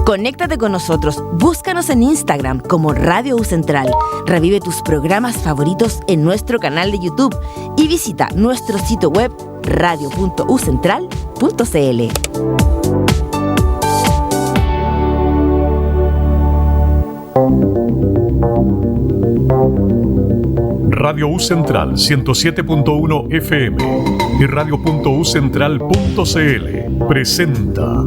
Conéctate con nosotros, búscanos en Instagram como Radio U Central. Revive tus programas favoritos en nuestro canal de YouTube y visita nuestro sitio web radio.ucentral.cl. Radio U Central 107.1 FM y radio.ucentral.cl presenta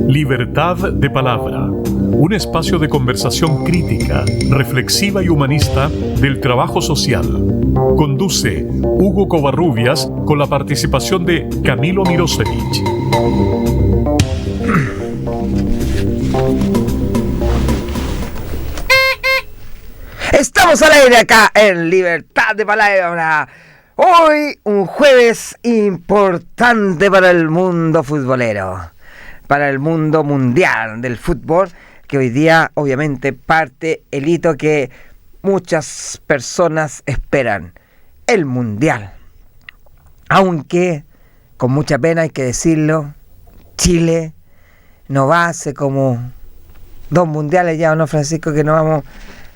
Libertad de Palabra, un espacio de conversación crítica, reflexiva y humanista del trabajo social. Conduce Hugo Covarrubias con la participación de Camilo Mirosevich. Estamos al aire acá en Libertad de Palabra. Hoy un jueves importante para el mundo futbolero, para el mundo mundial del fútbol, que hoy día obviamente parte el hito que muchas personas esperan, el mundial. Aunque, con mucha pena hay que decirlo, Chile no va hace como 2 mundiales ya, ¿no, Francisco? Que no vamos...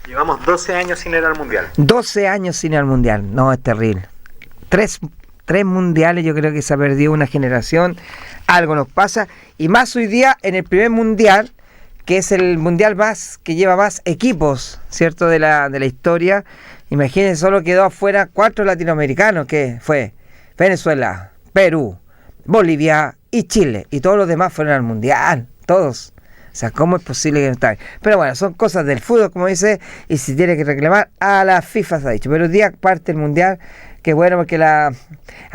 Llevamos 12 años sin ir al mundial. 12 años sin ir al mundial, no, es terrible. 3 mundiales, yo creo que se ha perdido una generación, algo nos pasa, y más hoy día en el primer mundial, que es el mundial más que lleva más equipos, ¿cierto?, de la historia. Imagínense, solo quedó afuera 4 latinoamericanos, que fue Venezuela, Perú, Bolivia y Chile, y todos los demás fueron al mundial, todos. O sea, ¿cómo es posible que no está? Pero bueno, son cosas del fútbol, como dice, y si tiene que reclamar, a la FIFA se ha dicho. Pero el día parte el mundial, que bueno, porque a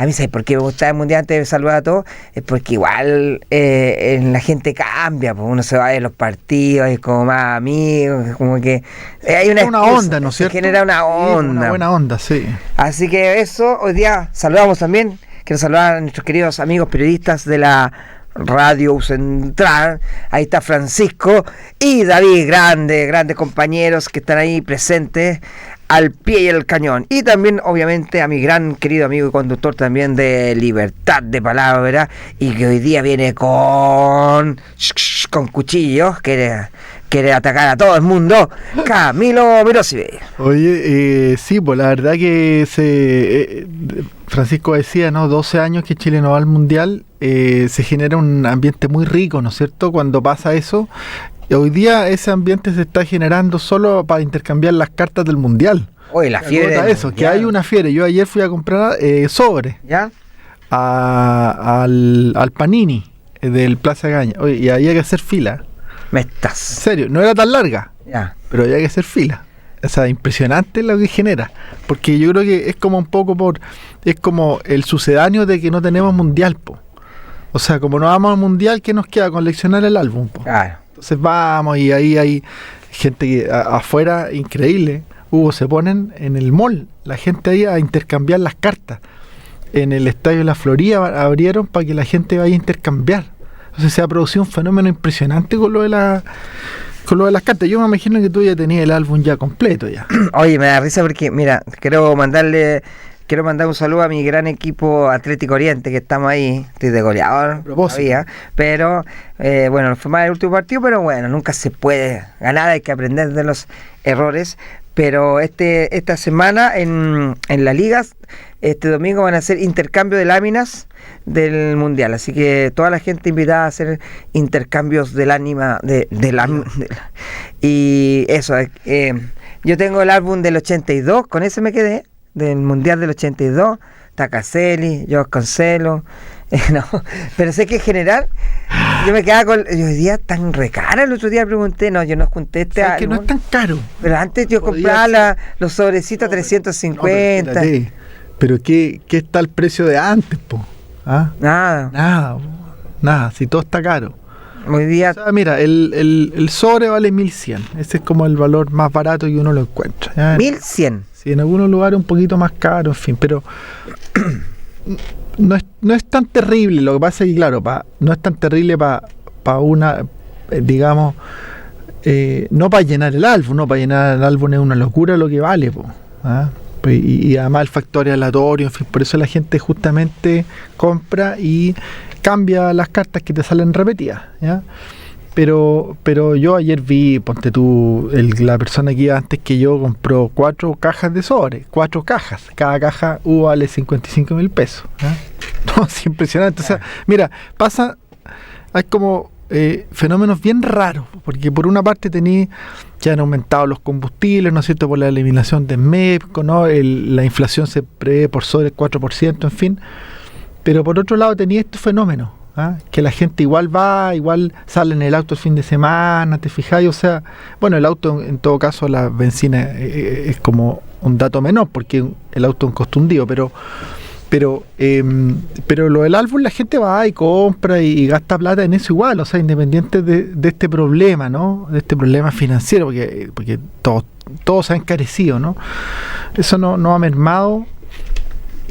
mí, ¿sabes por qué me gusta el mundial antes de saludar a todos? Es porque igual la gente cambia, pues uno se va a ver los partidos, es como más amigos, como que hay una onda, ¿no es cierto? Genera una onda. Una buena onda, sí. Así que eso, hoy día saludamos también, quiero saludar a nuestros queridos amigos periodistas de la Radio U Central. Ahí está Francisco y David, grandes compañeros que están ahí presentes al pie y el cañón. Y también obviamente a mi gran querido amigo y conductor también de Libertad de Palabra, y que hoy día viene con cuchillos, quiere atacar a todo el mundo, Camilo Mirosevich. Oye, sí, pues la verdad que Francisco decía, ¿no? 12 años que Chile no va al mundial, se genera un ambiente muy rico, ¿no es cierto?, cuando pasa eso. Hoy día ese ambiente se está generando solo para intercambiar las cartas del mundial. Oye, la fiebre del eso, mundial. Que hay una fiebre. Yo ayer fui a comprar sobres, ¿ya?, al Panini del Plaza Gaña. Oye, y había que hacer fila. ¿Me estás? En serio, no era tan larga, ya, pero había que hacer fila. O sea, impresionante lo que genera. Porque yo creo que es como un poco es como el sucedáneo de que no tenemos mundial, po. O sea, como no vamos al mundial, ¿qué nos queda? Coleccionar el álbum, po. Claro. Entonces vamos, y ahí hay gente que afuera, increíble, Hugo, se ponen en el mall, la gente ahí a intercambiar las cartas. En el Estadio de la Florida abrieron para que la gente vaya a intercambiar. Entonces se ha producido un fenómeno impresionante con lo de las cartas. Yo me imagino que tú ya tenías el álbum ya completo ya. Oye, me da risa porque, mira, quiero mandar un saludo a mi gran equipo Atlético Oriente, que estamos ahí, estoy de goleador todavía, pero bueno, fue más el último partido, pero bueno, nunca se puede ganar, hay que aprender de los errores. Pero esta semana en las ligas, este domingo van a hacer intercambio de láminas del mundial, así que toda la gente invitada a hacer intercambios del ánima y eso. Yo tengo el álbum del 82, con ese me quedé, del mundial del 82, Tacaselli, Jorge Cancelo, no, pero sé que en general yo me quedaba con... Hoy día tan recara, el otro día pregunté, no, yo no junté este álbum. Que no es tan caro. Pero antes yo compraba los sobrecitos 350. No, pero ¿qué está el precio de antes, po? ¿Ah? Nada, si todo está caro. Hoy día... O sea, mira, el sobre vale 1100. Ese es como el valor más barato que uno lo encuentra, ¿ya? 1100. Sí, en algunos lugares un poquito más caro, en fin, pero no es tan terrible. Lo que pasa es que, claro, no es tan terrible para una, digamos, no para llenar el álbum, no para llenar el álbum es una locura lo que vale, po, ¿ah? Y además el factor aleatorio, en fin, por eso la gente justamente compra y cambia las cartas que te salen repetidas, ¿ya? Pero yo ayer vi, ponte tú, la persona que iba antes que yo compró 4 cajas de sobre, 4 cajas. Cada caja vale 55.000 pesos. No, es impresionante. O sea, mira, hay como fenómenos bien raros, porque por una parte ya han aumentado los combustibles, ¿no es cierto?, por la eliminación de MEPCO, ¿no? La inflación se prevé por sobre el 4%, en fin. Pero por otro lado tenía estos fenómenos. Que la gente igual sale en el auto el fin de semana, ¿te fijáis? O sea, bueno, el auto en todo caso, la benzina es como un dato menor, porque el auto es un costo hundido, pero lo del álbum, la gente va y compra y gasta plata en eso igual, o sea, independiente de este problema, ¿no? De este problema financiero, porque todo se ha encarecido, ¿no? Eso no ha mermado.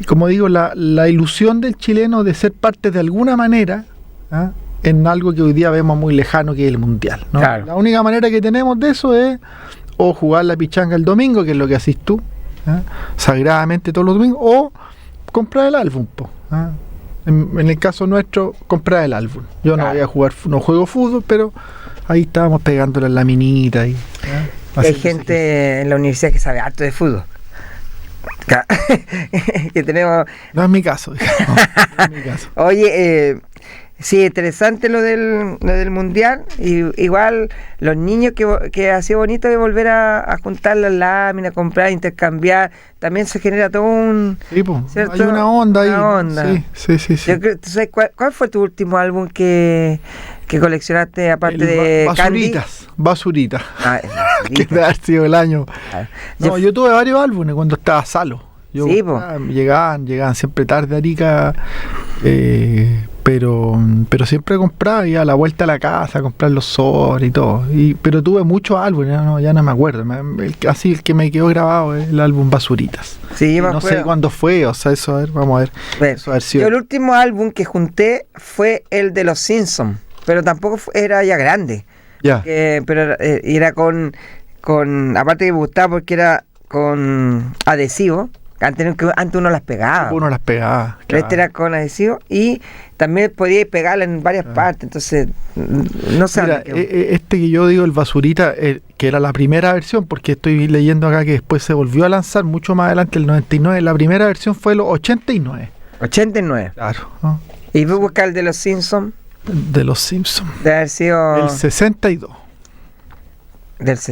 Como digo, la ilusión del chileno de ser parte de alguna manera en algo que hoy día vemos muy lejano, que es el mundial, ¿no? Claro. La única manera que tenemos de eso es o jugar la pichanga el domingo, que es lo que haces tú, sagradamente todos los domingos, o comprar el álbum, en el caso nuestro, comprar el álbum. Yo no voy a jugar, no juego fútbol, pero ahí estábamos pegándole en la minita. Hay gente en la universidad que sabe harto de fútbol. Que tenemos. No es mi caso. No es mi caso. Oye, sí, interesante lo del mundial. Y igual los niños que ha sido bonito de volver a juntar las láminas, comprar, intercambiar. También se genera todo un. Sí, ¿cierto? Hay una onda ahí. Onda. Sí. Yo creo, ¿tú sabes cuál fue tu último álbum que coleccionaste aparte de Basuritas. Que debe haber sido el año. No, yo tuve varios álbumes cuando estaba Salo. Sí, llegaban siempre tarde a Arica, pero siempre compraba, iba a la vuelta a la casa a comprar los sobres y todo. Pero tuve muchos álbumes, ya no me acuerdo. Así el que me quedó grabado es el álbum Basuritas. Sí, no sé cuándo fue, o sea, eso, a ver, vamos a ver. Eso, yo el último álbum que junté fue el de Los Simpsons, pero tampoco era ya grande. Ya. Pero era con aparte que me gustaba porque era con adhesivo. Antes uno las pegaba. Uno las pegaba. Claro. Este era con adhesivo y también podía pegarla en varias partes. Entonces, no sé. Mira, este que yo digo, el Basurita, que era la primera versión, porque estoy leyendo acá que después se volvió a lanzar mucho más adelante, el 99. La primera versión fue el 89. 89. Claro. ¿No? ¿Y voy a buscar el de Los Simpsons? De Los Simpsons. De haber sido. El 62.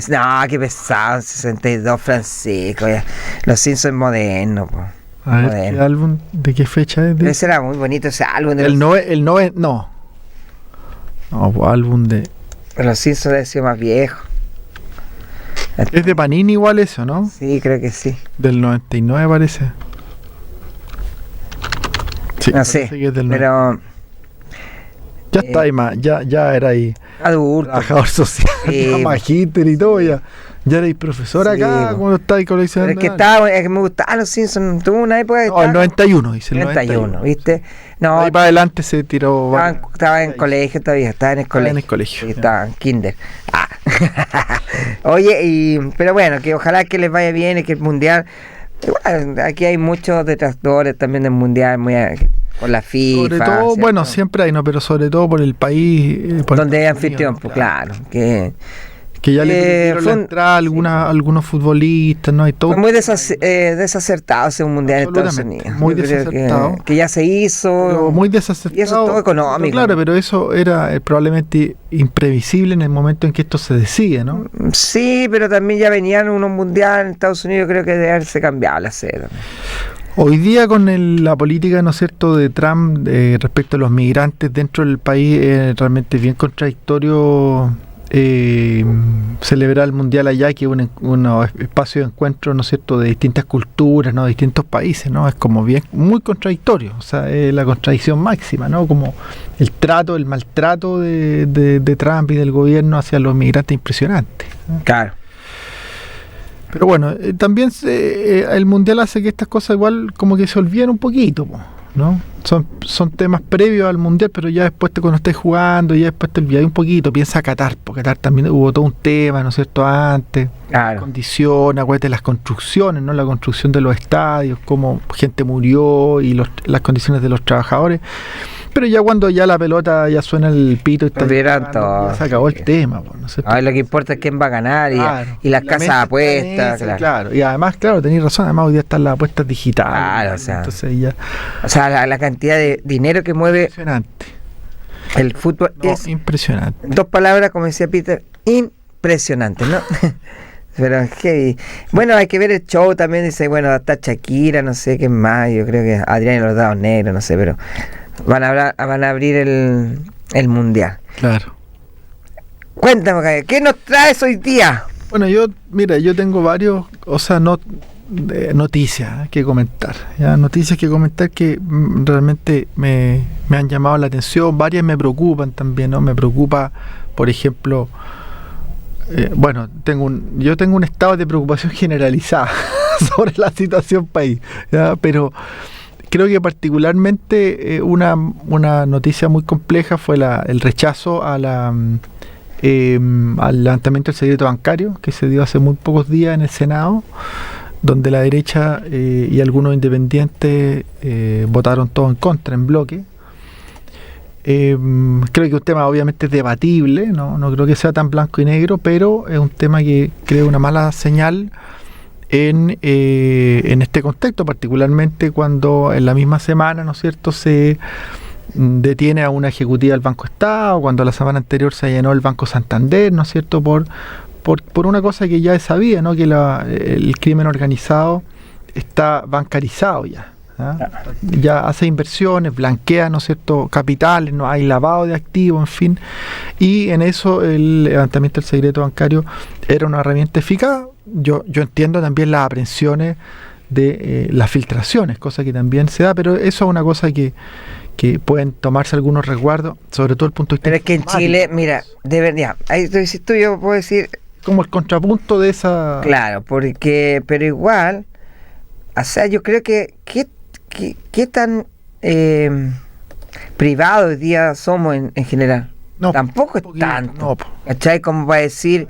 No, qué pesado, 62, Francisco. Ya. Los Simpsons modernos, po. A ver, ¿qué álbum? ¿De qué fecha es? Ese era muy bonito, ese álbum. No, álbum de. Los Simpsons debe ser más viejo. Es de Panini igual eso, ¿no? Sí, creo que sí. Del 99 parece. Sí, no sé, que es del pero... Ya está ahí más, ya era ahí adulto, trabajador social, sí, magíster y todo, ya erais profesor acá, cuando estáis coleccionando. Pero es que me gustaban Los Simpsons, tuvo una época de... No, el 91, dice el 91, ¿viste? No, ahí para adelante se tiró... Estaba en colegio todavía, estaba en el colegio. Sí, estaba en kinder. Oye, pero bueno, que ojalá que les vaya bien y que el mundial... Igual, aquí hay muchos detractores también del mundial, con la FIFA. Sobre todo, ¿cierto? Bueno, siempre hay, ¿no? Pero sobre todo por el país. Donde hay anfitrión, pues claro. Que ya le pidieron la entrada a algunos futbolistas, ¿no? Hay todo. Fue muy desacertado ese mundial en Estados Unidos. Muy desacertado. Que ya se hizo. Pero muy desacertado. Y eso es todo económico. Claro, pero eso era probablemente imprevisible en el momento en que esto se decide, ¿no? Sí, pero también ya venían unos mundiales en Estados Unidos, creo que debe haberse cambiado la sede. Hoy día con la política, ¿no es cierto?, de Trump respecto a los migrantes dentro del país, es realmente bien contradictorio celebrar el mundial allá, que es un espacio de encuentro, ¿no es cierto?, de distintas culturas, ¿no?, de distintos países, ¿no? Es como bien muy contradictorio, o sea, es la contradicción máxima, ¿no? Como el maltrato de Trump y del gobierno hacia los migrantes impresionante, ¿no? Claro. Pero bueno, también el mundial hace que estas cosas igual como que se olviden un poquito, ¿no? Son temas previos al mundial, pero ya después cuando estés jugando, ya después te olvidas un poquito. Piensa Qatar, porque Qatar también hubo todo un tema, ¿no es cierto?, antes. Claro. Condiciones, acuérdate, las construcciones, ¿no? La construcción de los estadios, cómo gente murió y las condiciones de los trabajadores. Pero ya cuando ya la pelota ya suena el pito y está Olvidaron llegando, todo. ya se acabó el tema, po, ¿no es cierto? Ahora lo que importa es quién va a ganar Claro. y las La casas mente está en apuestas, ese, claro. Y además, claro, tenéis razón, además hoy día están las apuestas digitales. Claro, o sea. Entonces ya, O sea, la cantidad de dinero que mueve impresionante. el fútbol No, es, impresionante. dos palabras, como decía Peter, impresionante, ¿no? Pero es que, bueno, hay que ver el show también, dice, bueno, está Shakira, no sé qué más, yo creo que Adrián y los Dados Negros, no sé, pero van a abrir el Mundial. Claro. Cuéntame, Javier, ¿qué nos traes hoy día? Bueno, yo tengo varios, o sea, noticias que comentar. ¿Ya? Noticias que comentar que realmente me han llamado la atención. Varias me preocupan también, ¿no? Me preocupa, por ejemplo, yo tengo un estado de preocupación generalizada sobre la situación país, ¿ya? Pero creo que particularmente una noticia muy compleja fue el rechazo al levantamiento del secreto bancario que se dio hace muy pocos días en el Senado, donde la derecha y algunos independientes votaron todo en contra, en bloque. Creo que es un tema obviamente debatible, no creo que sea tan blanco y negro, pero es un tema que crea una mala señal en este contexto, particularmente cuando en la misma semana, ¿no es cierto?, se detiene a una ejecutiva del Banco Estado, cuando la semana anterior se llenó el Banco Santander, ¿no es cierto?, por una cosa que ya es sabía, ¿no?, que el crimen organizado está bancarizado ya. Ya hace inversiones, blanquea, ¿no es cierto?, capitales, no hay lavado de activos, en fin, y en eso el levantamiento del secreto bancario era una herramienta eficaz. Yo entiendo también las aprensiones de las filtraciones, cosa que también se da, pero eso es una cosa que pueden tomarse algunos resguardos, sobre todo el punto de vista. Pero es que en Chile, mira, de verdad, ahí tú dices tú, yo puedo decir, como el contrapunto de esa. claro, porque, pero igual, o sea, yo creo que ¿qué tan privado hoy día somos en general? No, tampoco es poquito, tanto. no, po. ¿Cachai? Como para decir,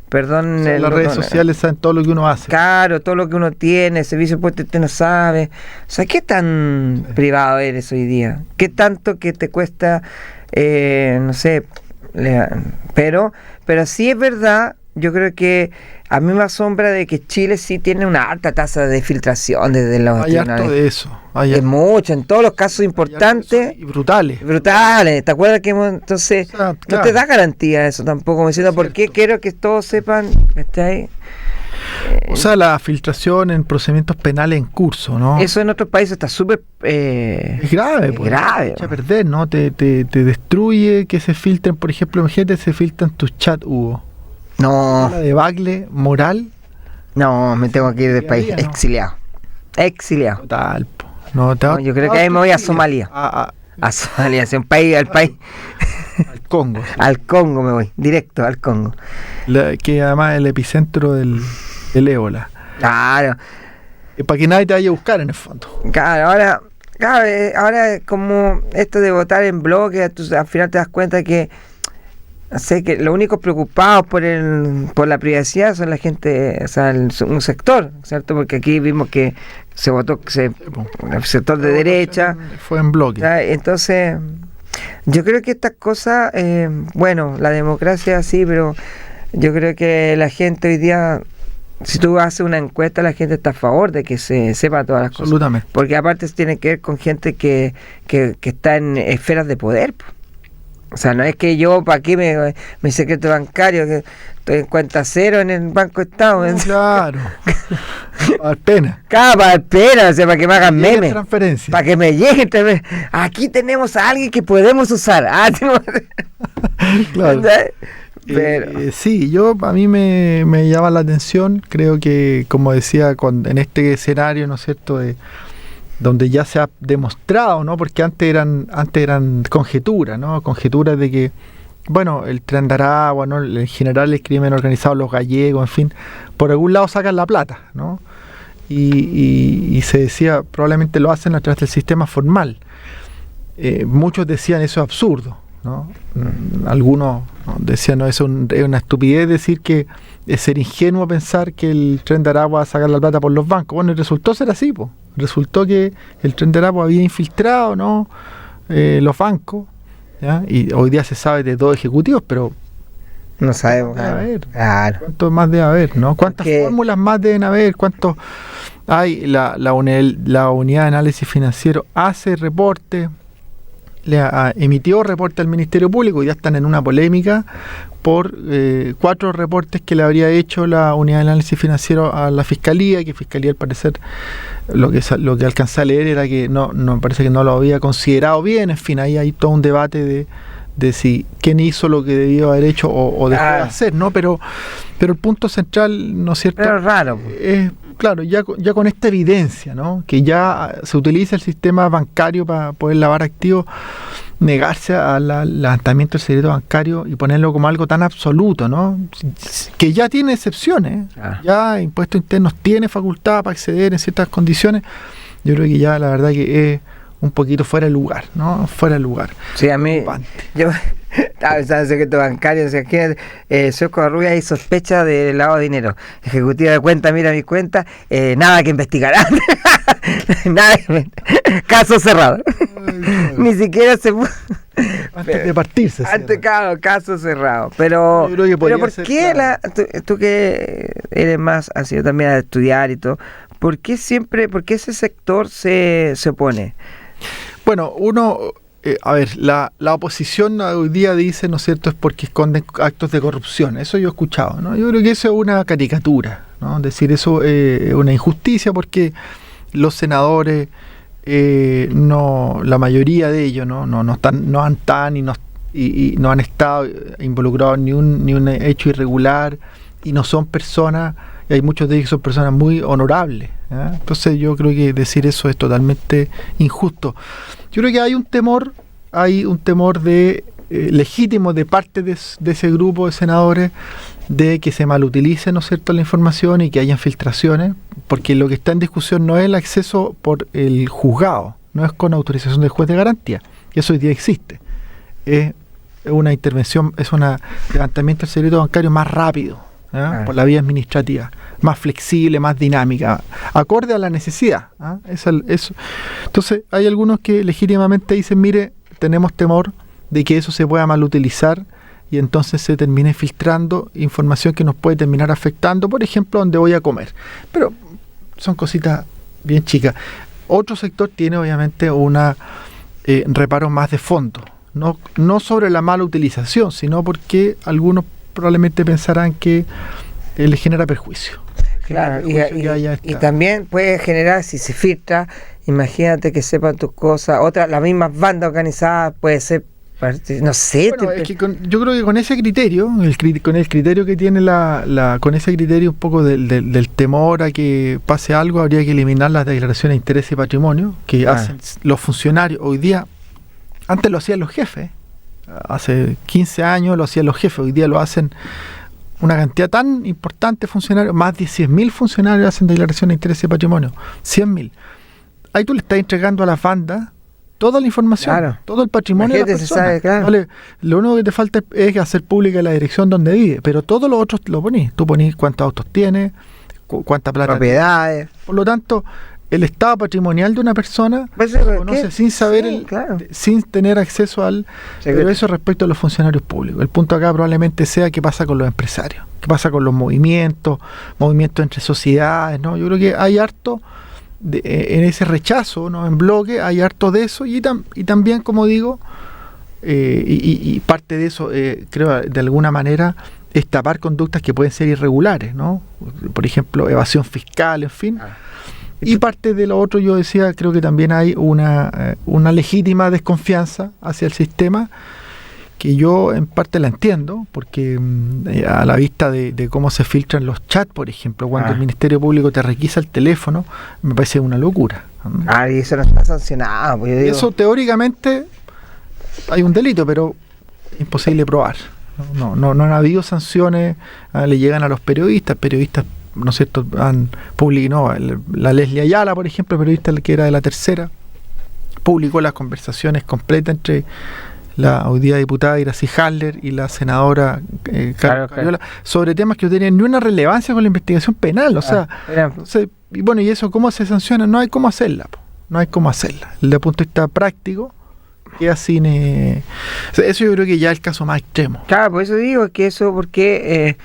perdón. O sea, las redes sociales saben todo lo que uno hace. Claro, todo lo que uno tiene, el servicio puesto usted no sabe. O sea, ¿qué tan privado eres hoy día? ¿Qué tanto que te cuesta, no sé, pero sí es verdad, yo creo que a mí me asombra de que Chile sí tiene una alta tasa de filtración desde los Hay harto de eso. Es mucho, en todos los casos importantes. Y brutales. Brutales, ¿te acuerdas que entonces O sea, no claro. te da garantía eso tampoco? Me diciendo, ¿por qué Cierto. quiero que todos sepan que está ahí? O sea, la filtración en procedimientos penales en curso, ¿no? Eso en otros países está súper Es grave, es pues. grave. Te echa a perder, ¿no? Te destruye que se filtren, por ejemplo, imagínate, se filtran tus chats, Hugo. No, La debacle moral me tengo que ir del país, Día a día, ¿no? exiliado. total, po. No, No, yo creo que ahí me voy a Somalia. A Somalia, hacia un país, al Congo. al Congo me voy, directo al Congo. Que además es el epicentro del ébola. Claro, Para que nadie te vaya a buscar en el fondo. claro, ahora como esto de votar en bloque, tú al final te das cuenta que sé que los únicos preocupados por la privacidad son la gente, o sea, un sector, ¿cierto? Porque aquí vimos que se votó el sector de derecha, Fue en bloque. ¿ya? Entonces yo creo que estas cosas, bueno, la democracia sí, pero yo creo que la gente hoy día, si tú haces una encuesta, la gente está a favor de que se sepa todas las cosas. Absolutamente. Porque aparte tiene que ver con gente que está en esferas de poder. Po. O sea, no es que yo, ¿para qué mi secreto bancario? Que estoy en cuenta cero en el Banco Estado. No, claro. A dar pena. Cada espera, o sea, para que me hagan Llega memes. transferencia. Para que me lleguen también. Aquí tenemos a alguien que podemos usar. Claro. Pero, Sí, a mí me llama la atención. Creo que, como decía, en este escenario, ¿no es cierto?, donde ya se ha demostrado, ¿no? Porque antes eran conjeturas, ¿no? Conjeturas de que, bueno, el Tren de Aragua, ¿no? En general el crimen organizado, los gallegos, en fin, por algún lado sacan la plata, ¿no? Y se decía, probablemente lo hacen a través del sistema formal. Muchos decían eso es absurdo, ¿no? Algunos decían, no, eso es una estupidez decir que es ser ingenuo pensar que el Tren de Aragua va a sacar la plata por los bancos. Bueno, y resultó ser así, po. Resultó que el Tren de Aragua había infiltrado, ¿no?, los bancos, ¿ya? Y hoy día se sabe de 2 ejecutivos, pero No sabemos. debe haber. Claro. ¿Cuántos más debe haber, no? ¿Cuántas Porque- fórmulas más deben haber? ¿Cuántos hay? La unidad de análisis financiero hace reporte, emitió reporte al Ministerio Público y ya están en una polémica por 4 reportes que le habría hecho la unidad de análisis financiero a la Fiscalía, que Fiscalía al parecer lo que alcancé a leer era que no parece que no lo había considerado bien. En fin, ahí hay todo un debate de si quién hizo lo que debió haber hecho o dejó de hacer, ¿no? Pero el punto central, ¿no es cierto? Pero es raro. Es, claro, ya con esta evidencia, ¿no? Que ya se utiliza el sistema bancario para poder lavar activos, negarse al levantamiento del secreto bancario y ponerlo como algo tan absoluto, ¿no? Que ya tiene excepciones, ya Impuestos Internos tiene facultad para acceder en ciertas condiciones. Yo creo que ya la verdad que es un poquito fuera de lugar, ¿no? Fuera de lugar. Sí, a mí, yo estaba pensando en secreto bancario, o sea, que señor Covarrubias hay sospecha de lavado de dinero. Ejecutiva de cuenta, mira mis cuentas, nada que investigar. Nada que caso cerrado. Ni siquiera se antes de partirse. Antes, claro, caso cerrado. Pero, yo creo que pero podría ¿por ser, qué claro. tú que eres más, has sido también a estudiar y todo, ¿por qué ese sector se opone? Bueno, a ver, la oposición hoy día dice, ¿no es cierto?, es porque esconden actos de corrupción. Eso yo he escuchado, ¿no? Yo creo que eso es una caricatura, ¿no? Decir eso es una injusticia porque los senadores, la mayoría de ellos, no han estado involucrados ni un hecho irregular y no son personas, y hay muchos de ellos que son personas muy honorables, ¿eh? Entonces yo creo que decir eso es totalmente injusto. Yo creo que hay un temor legítimo de parte de ese grupo de senadores de que se malutilice, ¿no es cierto?, la información y que haya filtraciones, porque lo que está en discusión no es el acceso por el juzgado, no es con autorización del juez de garantía, que eso hoy día existe. Es una intervención, es un levantamiento del secreto bancario más rápido, por la vía administrativa, más flexible, más dinámica, acorde a la necesidad. Eso. Entonces, hay algunos que legítimamente dicen, mire, tenemos temor de que eso se pueda malutilizar y entonces se termine filtrando información que nos puede terminar afectando, por ejemplo, donde voy a comer. Pero son cositas bien chicas. Otro sector tiene obviamente una reparo más de fondo, no sobre la mala utilización, sino porque algunos probablemente pensarán que le genera perjuicio. Claro, y también puede generar, si se filtra, imagínate que sepan tus cosas, las mismas bandas organizadas, puede ser, no sé. Bueno, es que yo creo que con ese criterio, con el criterio que tiene con ese criterio un poco del temor a que pase algo, habría que eliminar las declaraciones de interés y patrimonio que hacen los funcionarios hoy día. Antes lo hacían los jefes, hace 15 años lo hacían los jefes, hoy día lo hacen una cantidad tan importante de funcionarios, más de 100.000 funcionarios hacen declaraciones de interés y patrimonio, 100.000. Ahí tú le estás entregando a las bandas toda la información, todo el patrimonio de la persona. Sabe, claro. ¿Vale? Lo único que te falta es hacer pública la dirección donde vive, pero todo lo otro lo ponís. Tú ponís cuántos autos tiene, cuánta plata, propiedades. Por lo tanto, el estado patrimonial de una persona se conoce sin saber, sin tener acceso al... Pero eso respecto a los funcionarios públicos. El punto acá probablemente sea qué pasa con los empresarios, qué pasa con los movimientos entre sociedades, ¿no? Yo creo que hay harto en ese rechazo, ¿no?, en bloque, hay harto de eso y también, como digo, y parte de eso, creo, de alguna manera, es tapar conductas que pueden ser irregulares, ¿no? Por ejemplo, evasión fiscal, en fin. Y parte de lo otro, yo decía, creo que también hay una legítima desconfianza hacia el sistema, que yo en parte la entiendo, porque a la vista de cómo se filtran los chats, por ejemplo, cuando el Ministerio Público te requisa el teléfono, me parece una locura. Y eso no está sancionado. Pues yo digo. Eso teóricamente hay un delito, pero imposible probar. No han habido sanciones, le llegan a los periodistas, ¿no es cierto?, han publicado, la Leslie Ayala, por ejemplo, periodista que era de La Tercera, publicó las conversaciones completas entre la hoy día diputada Iracy Haller y la senadora Cariola, sobre temas que no tenían ni una relevancia con la investigación penal, o sea, y bueno, ¿y eso cómo se sanciona? No hay cómo hacerla, Desde el punto de vista práctico, queda sin... o sea, eso yo creo que ya es el caso más extremo. Claro, por eso digo que eso, porque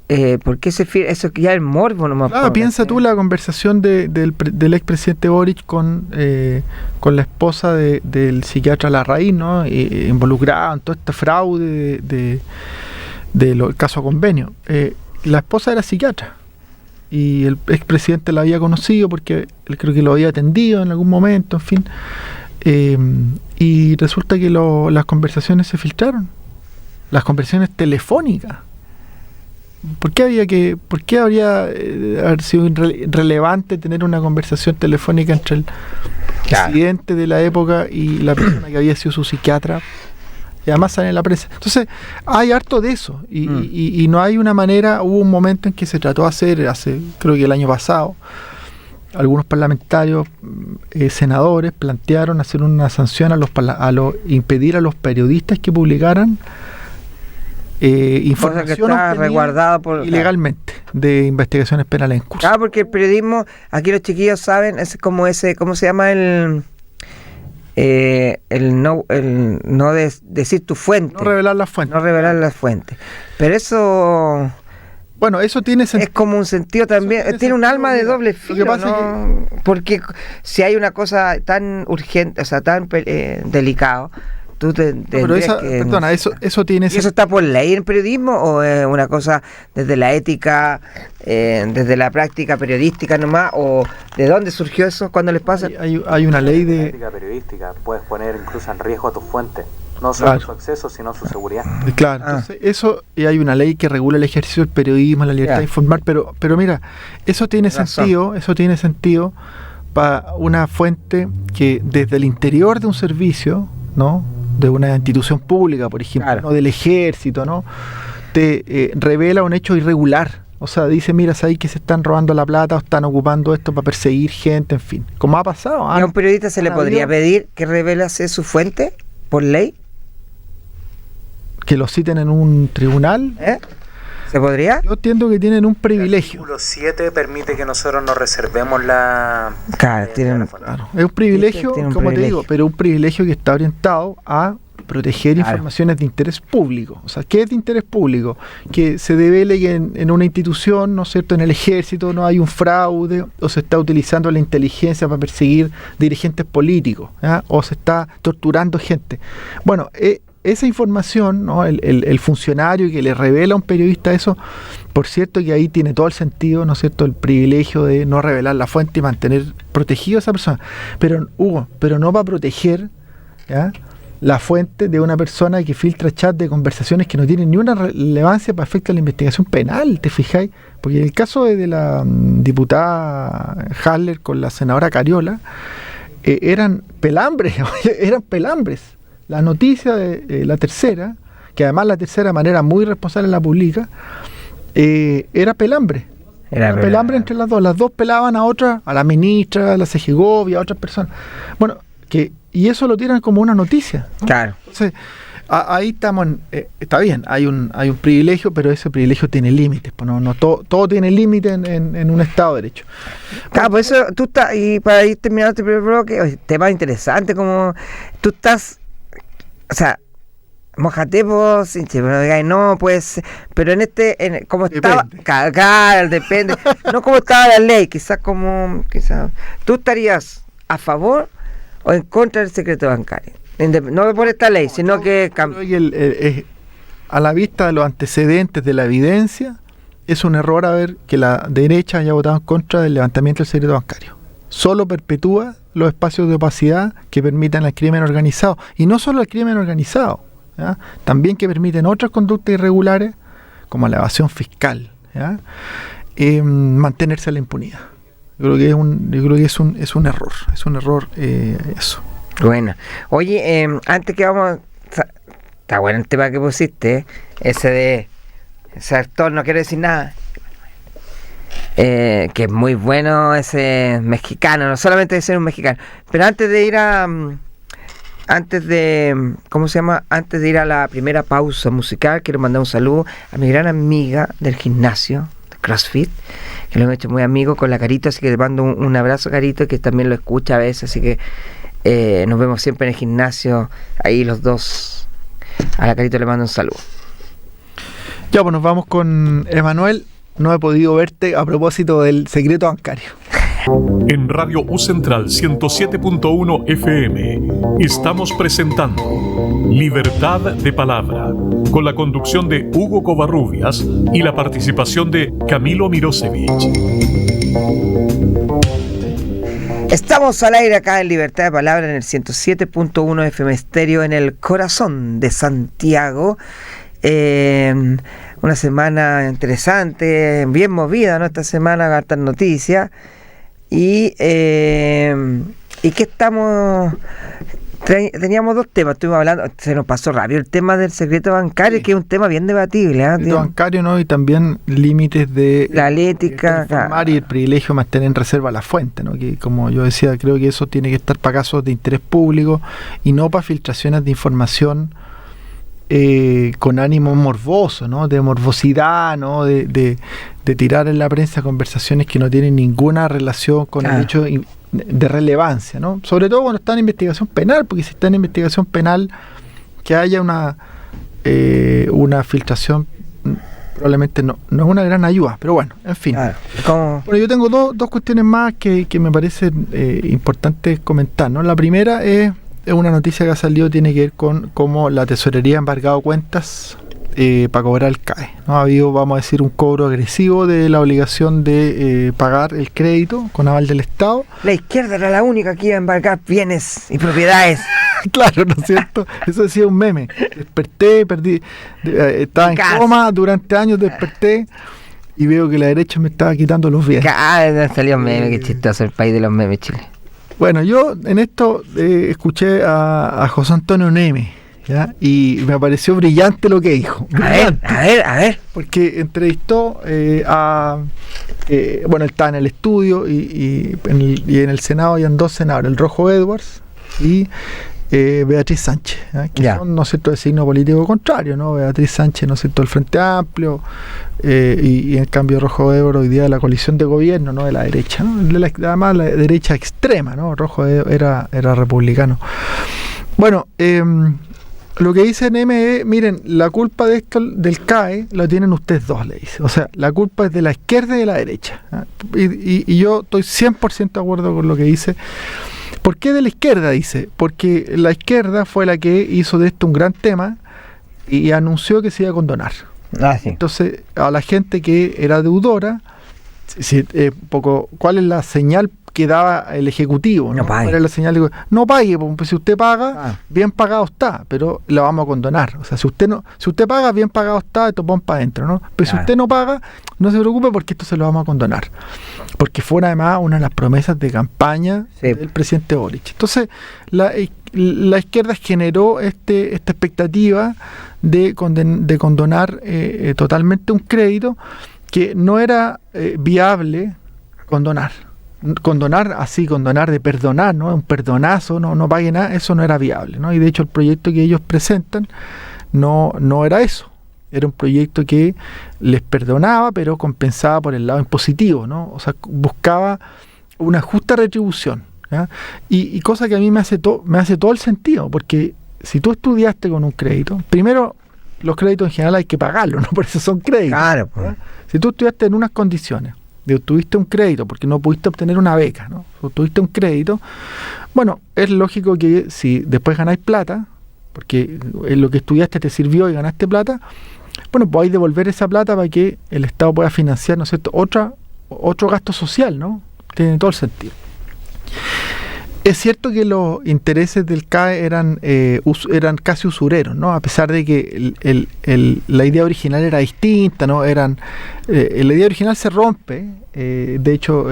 eso que ya es morbo nomás. Claro, piensa tú la conversación del expresidente Boric con la esposa del psiquiatra Larraín, ¿no? Involucrada en todo este fraude del caso convenio. La esposa era psiquiatra y el expresidente la había conocido porque él creo que lo había atendido en algún momento, en fin. Y resulta que las conversaciones se filtraron, las conversaciones telefónicas. ¿Por qué habría haber sido relevante tener una conversación telefónica entre el presidente de la época y la persona que había sido su psiquiatra? Y además sale en la prensa. Entonces, hay harto de eso. Y no hay una manera. Hubo un momento en que se trató de hacer, creo que el año pasado, algunos parlamentarios, senadores, plantearon hacer una sanción impedir a los periodistas que publicaran información resguardada ilegalmente de investigaciones penales en curso. Ah, porque el periodismo, aquí los chiquillos saben, es como ¿cómo se llama? El no decir tu fuente. No revelar las fuentes. No revelar las fuentes. Pero eso... Bueno, eso tiene sentido. Es como un sentido también, tiene un alma de doble filo, ¿no? Porque si hay una cosa tan urgente, o sea, tan delicado, tú eso tiene... ¿Y eso está por ley en periodismo o es una cosa desde la ética, desde la práctica periodística nomás? ¿O de dónde surgió eso cuando les pasa? Hay una ley de... La ética periodística, puedes poner incluso en riesgo a tu fuente, no solo su acceso, sino su seguridad. Claro, entonces eso, y hay una ley que regula el ejercicio del periodismo, la libertad de informar, pero mira, eso tiene sentido para una fuente que desde el interior de un servicio, ¿no?, de una institución pública, por ejemplo, ¿no?, del ejército, ¿no?, te revela un hecho irregular. O sea, dice, mira, ahí que se están robando la plata o están ocupando esto para perseguir gente, en fin. Como ha pasado. ¿Y a un periodista se le podría pedir que revelase su fuente por ley? ¿Que lo citen en un tribunal? ¿Se podría? Yo entiendo que tienen un privilegio. El artículo 7 permite que nosotros nos reservemos la... Claro, es un privilegio, como te digo, pero un privilegio que está orientado a proteger informaciones de interés público. O sea, ¿qué es de interés público? Que se devele que en una institución, ¿no es cierto?, en el ejército no hay un fraude, o se está utilizando la inteligencia para perseguir dirigentes políticos, ¿ya?, o se está torturando gente. Bueno, esa información, ¿no?, el funcionario que le revela a un periodista eso, por cierto que ahí tiene todo el sentido, ¿no es cierto?, el privilegio de no revelar la fuente y mantener protegido a esa persona. Pero, Hugo, no va a proteger, ¿ya?, la fuente de una persona que filtra chat de conversaciones que no tienen ni una relevancia para efecto de la investigación penal, ¿te fijáis? Porque el caso de la diputada Haller con la senadora Cariola, eran pelambres. La noticia de La Tercera, que además La Tercera de manera muy responsable la publica, era pelambre. Era pelambre entre las dos. Las dos pelaban a otra, a la ministra, a la Segovia, a otras personas. Bueno, y eso lo tiran como una noticia, ¿no? Claro. Entonces, ahí estamos, está bien, hay un privilegio, pero ese privilegio tiene límites. Pues no todo tiene límite en un Estado de Derecho. Claro, por eso tú estás, y para ir terminando este primer bloque, tema interesante, como tú estás, o sea, mójate vos, no, pues, pero como estaba, claro, depende, no como estaba la ley, quizás tú estarías a favor o en contra del secreto bancario, no por esta ley, sino que a la vista de los antecedentes de la evidencia, es un error ver que la derecha haya votado en contra del levantamiento del secreto bancario. Solo perpetúa los espacios de opacidad que permitan al crimen organizado, y no solo al crimen organizado, ¿ya?, también que permiten otras conductas irregulares como la evasión fiscal, ¿ya?, mantenerse a la impunidad. Yo creo que es un error eso. Bueno, oye, antes que vamos, está bueno el tema que pusiste, ese actor, no quiero decir nada, que es muy bueno ese mexicano, no solamente de ser un mexicano, pero antes de ir a la primera pausa musical, quiero mandar un saludo a mi gran amiga del gimnasio de CrossFit, que lo hemos hecho muy amigo con la Carito, así que te mando un abrazo, Carito, que también lo escucha a veces, así que Nos vemos siempre en el gimnasio, ahí los dos. A la Carito le mando un saludo. Ya, pues nos vamos con Emanuel. No he podido verte a propósito del secreto bancario. En Radio U Central 107.1 FM estamos presentando Libertad de Palabra, con la conducción de Hugo Covarrubias y la participación de Camilo Mirosevich. Estamos al aire acá en Libertad de Palabra en el 107.1 FM Estéreo, en el corazón de Santiago. Una semana interesante, bien movida, ¿no? Esta semana, hartas noticias. Y que estamos... Teníamos dos temas, estuvimos hablando, se nos pasó rápido el tema del secreto bancario, sí, que es un tema bien debatible. El secreto bancario, ¿no? Y también límites de la ética y el privilegio de mantener en reserva la fuente, ¿no? Que, como yo decía, creo que eso tiene que estar para casos de interés público y no para filtraciones de información con ánimo morboso, ¿no? De morbosidad, ¿no? De tirar en la prensa conversaciones que no tienen ninguna relación con el hecho de relevancia, ¿no? Sobre todo cuando está en investigación penal, porque si está en investigación penal, que haya una filtración probablemente no es una gran ayuda, pero bueno, en fin. Bueno, yo tengo dos cuestiones más que me parecen importantes comentar, ¿no? La primera es una noticia que ha salido, tiene que ver con cómo la tesorería ha embargado cuentas para cobrar el CAE, ¿no? Ha habido, vamos a decir, un cobro agresivo de la obligación de pagar el crédito con aval del Estado. La izquierda era la única que iba a embargar bienes y propiedades. Claro, ¿no es cierto? Eso decía un meme. Desperté, estaba en coma durante años, desperté y veo que la derecha me estaba quitando los bienes. Salió un meme, qué chistoso el país de los memes, Chile. Bueno, yo en esto escuché a José Antonio Neme, ¿ya? Y me pareció brillante lo que dijo. A ver. Porque entrevistó bueno, él estaba en el estudio y en el Senado habían dos senadores, el Rojo Edwards y Beatriz Sánchez, ¿eh? Que son, ¿no es cierto?, de signo político contrario, ¿no? Beatriz Sánchez, ¿no es cierto?, del Frente Amplio, y en cambio Rojo Edwards hoy día de la coalición de gobierno, ¿no?, de la derecha, ¿no? Además la derecha extrema, ¿no? Rojo era republicano. Bueno, lo que dice Neme es, miren, la culpa de esto del CAE la tienen ustedes dos, le dice. O sea, la culpa es de la izquierda y de la derecha, ¿eh? Y yo estoy 100% de acuerdo con lo que dice. ¿Por qué de la izquierda? Dice, porque la izquierda fue la que hizo de esto un gran tema y anunció que se iba a condonar. Sí. Entonces, a la gente que era deudora, ¿cuál es la señal que daba el Ejecutivo? No pague. Era la señal de, no pague, pues si usted paga, bien pagado está, pero la vamos a condonar. O sea, si usted paga, bien pagado está, esto pon para adentro, ¿no? Pero si usted no paga, no se preocupe porque esto se lo vamos a condonar. Porque fue además una de las promesas de campaña del presidente Boric. Entonces, la izquierda generó esta expectativa de condonar totalmente un crédito que no era viable condonar de perdonar, ¿no? Un perdonazo, no pague nada, eso no era viable, ¿no? Y de hecho el proyecto que ellos presentan no era eso. Era un proyecto que les perdonaba, pero compensaba por el lado impositivo, ¿no? O sea, buscaba una justa retribución, ¿ya? Y cosa que a mí me hace todo el sentido, porque si tú estudiaste con un crédito, primero, los créditos en general hay que pagarlos, ¿no? Por eso son créditos. Claro, pues. Si tú estudiaste en unas condiciones, tuviste un crédito porque no pudiste obtener una beca, ¿no? O tuviste un crédito, bueno, es lógico que si después ganáis plata, porque lo que estudiaste te sirvió y ganaste plata, bueno, podéis devolver esa plata para que el Estado pueda financiar, ¿no es cierto?, otro gasto social, ¿no? Tiene todo el sentido. Es cierto que los intereses del CAE eran casi usureros, ¿no? A pesar de que la idea original era distinta, ¿no? La idea original se rompe, de hecho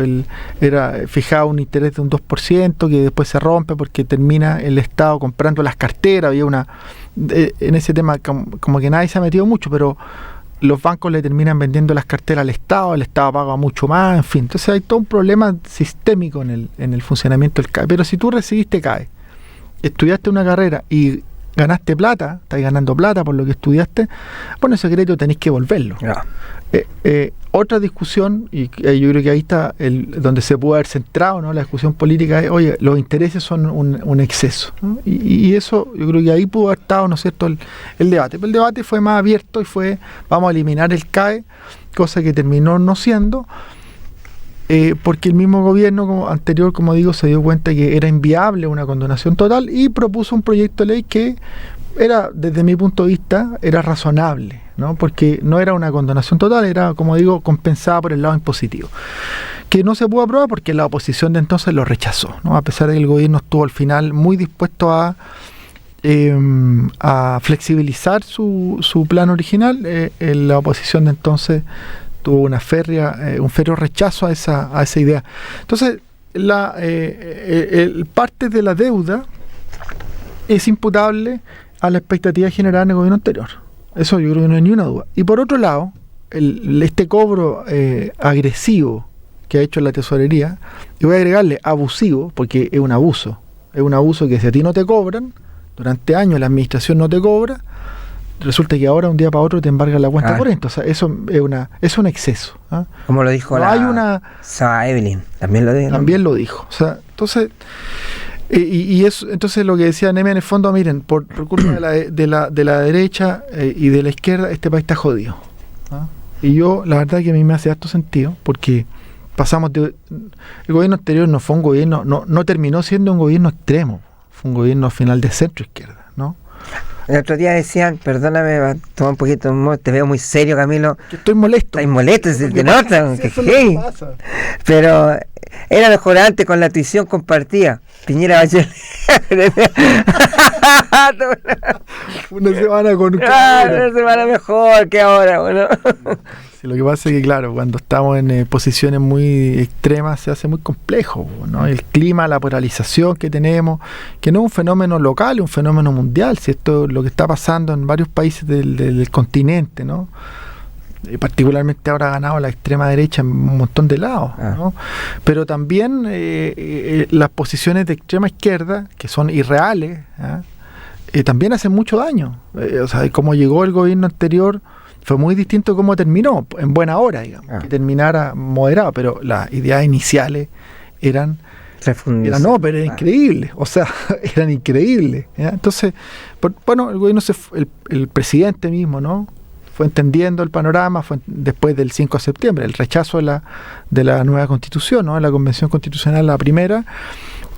era fijado un interés de un 2% que después se rompe porque termina el Estado comprando las carteras. Había en ese tema como que nadie se ha metido mucho, pero los bancos le terminan vendiendo las carteras al Estado, el Estado paga mucho más, en fin. Entonces hay todo un problema sistémico en el funcionamiento del CAE. Pero si tú recibiste CAE, estudiaste una carrera y ganaste plata, estás ganando plata por lo que estudiaste, bueno, ese crédito tenés que devolverlo. Otra discusión, y yo creo que ahí está donde se puede haber centrado, ¿no? La discusión política es, oye, los intereses son un exceso, ¿no? Y eso, yo creo que ahí pudo haber estado, ¿no es cierto?, el debate. Pero el debate fue más abierto y fue, vamos a eliminar el CAE, cosa que terminó no siendo, porque el mismo gobierno anterior, como digo, se dio cuenta que era inviable una condonación total y propuso un proyecto de ley que era, desde mi punto de vista, era razonable, ¿no? Porque no era una condonación total, era, como digo, compensada por el lado impositivo, que no se pudo aprobar porque la oposición de entonces lo rechazó, ¿no? A pesar de que el gobierno estuvo al final muy dispuesto a flexibilizar su plan original, la oposición de entonces tuvo un férreo rechazo a esa idea. Entonces, parte de la deuda es imputable a la expectativa generada en el gobierno anterior. Eso yo creo que no hay ni una duda. Y por otro lado, este cobro agresivo que ha hecho la tesorería, y voy a agregarle abusivo, porque es un abuso. Es un abuso que si a ti no te cobran, durante años la administración no te cobra, resulta que ahora un día para otro te embargan la cuenta corriente. O sea, eso es un exceso. Como lo dijo Sara Evelyn, también lo dijo. O sea, entonces, y eso, entonces lo que decía Neme en el fondo, miren, por culpa de la derecha y de la izquierda, este país está jodido. Y yo, la verdad que a mí me hace harto sentido, porque pasamos el gobierno anterior no fue un gobierno, no terminó siendo un gobierno extremo, fue un gobierno al final de centro izquierda, ¿no? El otro día decían, perdóname, va a tomar un poquito, te veo muy serio, Camilo. Que estoy molesto. Estás molesto, se te nota. Pero era mejor antes con la tuición compartida. Piñera Bachelet. Una semana con una semana mejor que ahora, bueno. Sí, lo que pasa es que, claro, cuando estamos en posiciones muy extremas se hace muy complejo, ¿no? El clima, la polarización que tenemos, que no es un fenómeno local, es un fenómeno mundial. Si esto es lo que está pasando en varios países del continente, ¿no? Particularmente ahora ha ganado la extrema derecha en un montón de lados, ¿no? Pero también las posiciones de extrema izquierda, que son irreales, también hacen mucho daño. O sea, como llegó el gobierno anterior, fue muy distinto a cómo terminó, en buena hora, digamos, que terminara moderado, pero las ideas iniciales eran increíbles, o sea, eran increíbles, ¿ya? Entonces, bueno, el gobierno el presidente mismo, ¿no?, fue entendiendo el panorama, fue después del 5 de septiembre, el rechazo de la nueva constitución, ¿no?, la convención constitucional, la primera.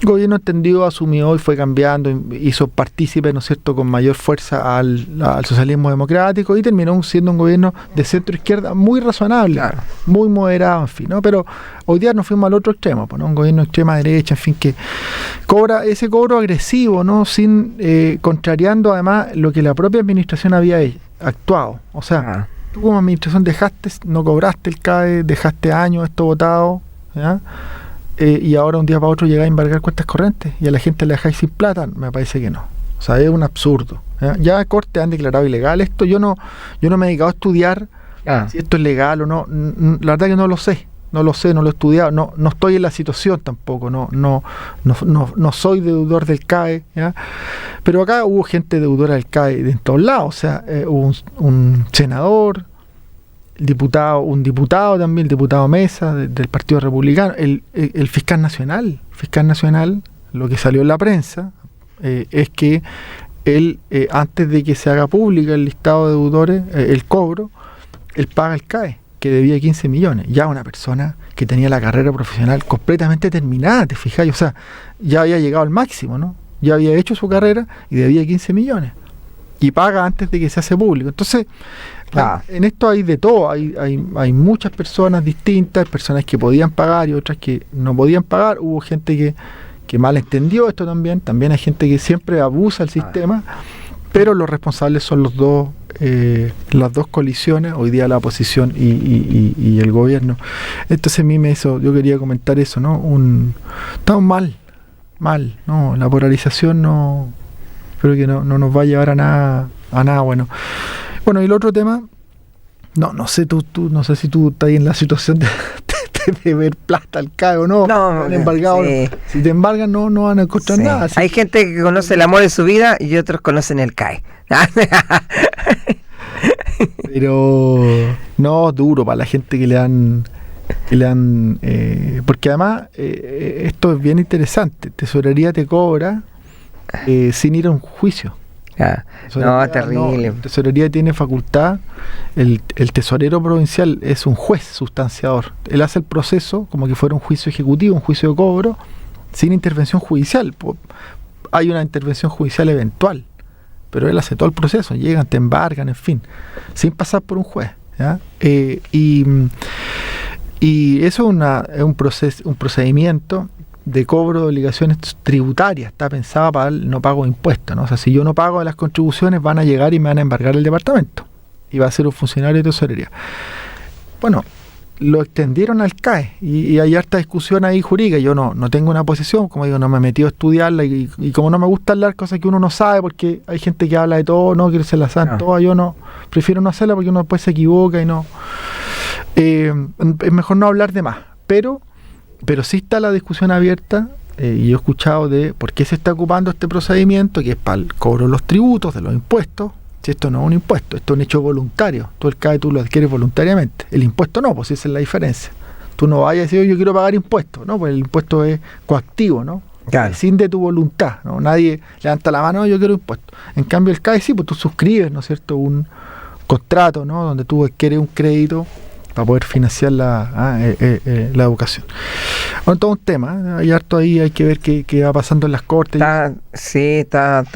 El gobierno entendió, asumió y fue cambiando, hizo partícipe, ¿no es cierto?, con mayor fuerza al socialismo democrático, y terminó siendo un gobierno de centro izquierda muy razonable, muy moderado, en fin, ¿no? Pero hoy día nos fuimos al otro extremo, ¿no? Un gobierno de extrema derecha, en fin, que cobra ese cobro agresivo, ¿no?, sin contrariando además lo que la propia administración había actuado. O sea, tú como administración no cobraste el CAE, dejaste años esto votado, ¿ya? Y ahora un día para otro llegáis a embargar cuentas corrientes y a la gente le dejáis sin plata. Me parece que no. O sea, es un absurdo. Ya Cortes han declarado ilegal esto. Yo no me he dedicado a estudiar si esto es legal o no. La verdad que no lo sé. No lo he estudiado. No estoy en la situación tampoco. No soy deudor del CAE, ¿ya? Pero acá hubo gente deudora del CAE de todos lados. O sea, hubo un senador, un diputado también, el diputado Mesa del Partido Republicano, el fiscal nacional, lo que salió en la prensa es que él, antes de que se haga pública el listado de deudores, el cobro, él paga el CAE, que debía 15 millones, ya una persona que tenía la carrera profesional completamente terminada, te fijáis, o sea, ya había llegado al máximo, ¿no? Ya había hecho su carrera y debía 15 millones. Y paga antes de que se hace público. Entonces, en esto hay de todo, hay muchas personas distintas, personas que podían pagar y otras que no podían pagar. Hubo gente que mal entendió esto también hay gente que siempre abusa del sistema, pero los responsables son las dos coaliciones, hoy día la oposición y el gobierno. Entonces yo quería comentar eso, ¿no? Estamos mal, ¿no? La polarización creo que no nos va a llevar a nada bueno. Bueno, y el otro tema, no sé si tú estás ahí en la situación de de ver plata al CAE o no. No, embargado, sí. Si te embargan no van a encontrar Sí. nada. Así Hay gente que conoce el amor de su vida y otros conocen el CAE. Pero no, duro para la gente que le han porque además esto es bien interesante. Tesorería te cobra sin ir a un juicio. No, terrible. Tesorería tiene facultad, el tesorero provincial es un juez sustanciador. Él hace el proceso como que fuera un juicio ejecutivo, un juicio de cobro, sin intervención judicial. Hay una intervención judicial eventual, pero él hace todo el proceso, llegan, te embargan, en fin, sin pasar por un juez, ¿ya? Y eso es un procedimiento de cobro de obligaciones tributarias, está pensada para el no pago de impuestos, ¿no? O sea, si yo no pago las contribuciones, van a llegar y me van a embargar el departamento y va a ser un funcionario de tesorería. Bueno, lo extendieron al CAE y hay harta discusión ahí jurídica. Yo no tengo una posición, como digo, no me he metido a estudiarla y como no me gusta hablar cosas que uno no sabe, porque hay gente que habla de todo, no quiere se la saben todas, yo no, prefiero no hacerla porque uno después se equivoca y no. Es mejor no hablar de más, pero sí está la discusión abierta y yo he escuchado de por qué se está ocupando este procedimiento, que es para el cobro de los tributos, de los impuestos. Si esto no es un impuesto, esto es un hecho voluntario. Tú el CAE tú lo adquieres voluntariamente. El impuesto no, pues esa es la diferencia. Tú no vayas a decir, yo quiero pagar impuestos, ¿no? Pues el impuesto es coactivo, ¿no? Claro. Sin de tu voluntad, ¿no? Nadie levanta la mano, yo quiero impuestos. En cambio el CAE sí, pues tú suscribes, ¿no es cierto?, un contrato, ¿no?, donde tú adquieres un crédito para poder financiar la educación. Bueno, todo un tema, hay harto ahí, hay que ver qué va pasando en las cortes. Está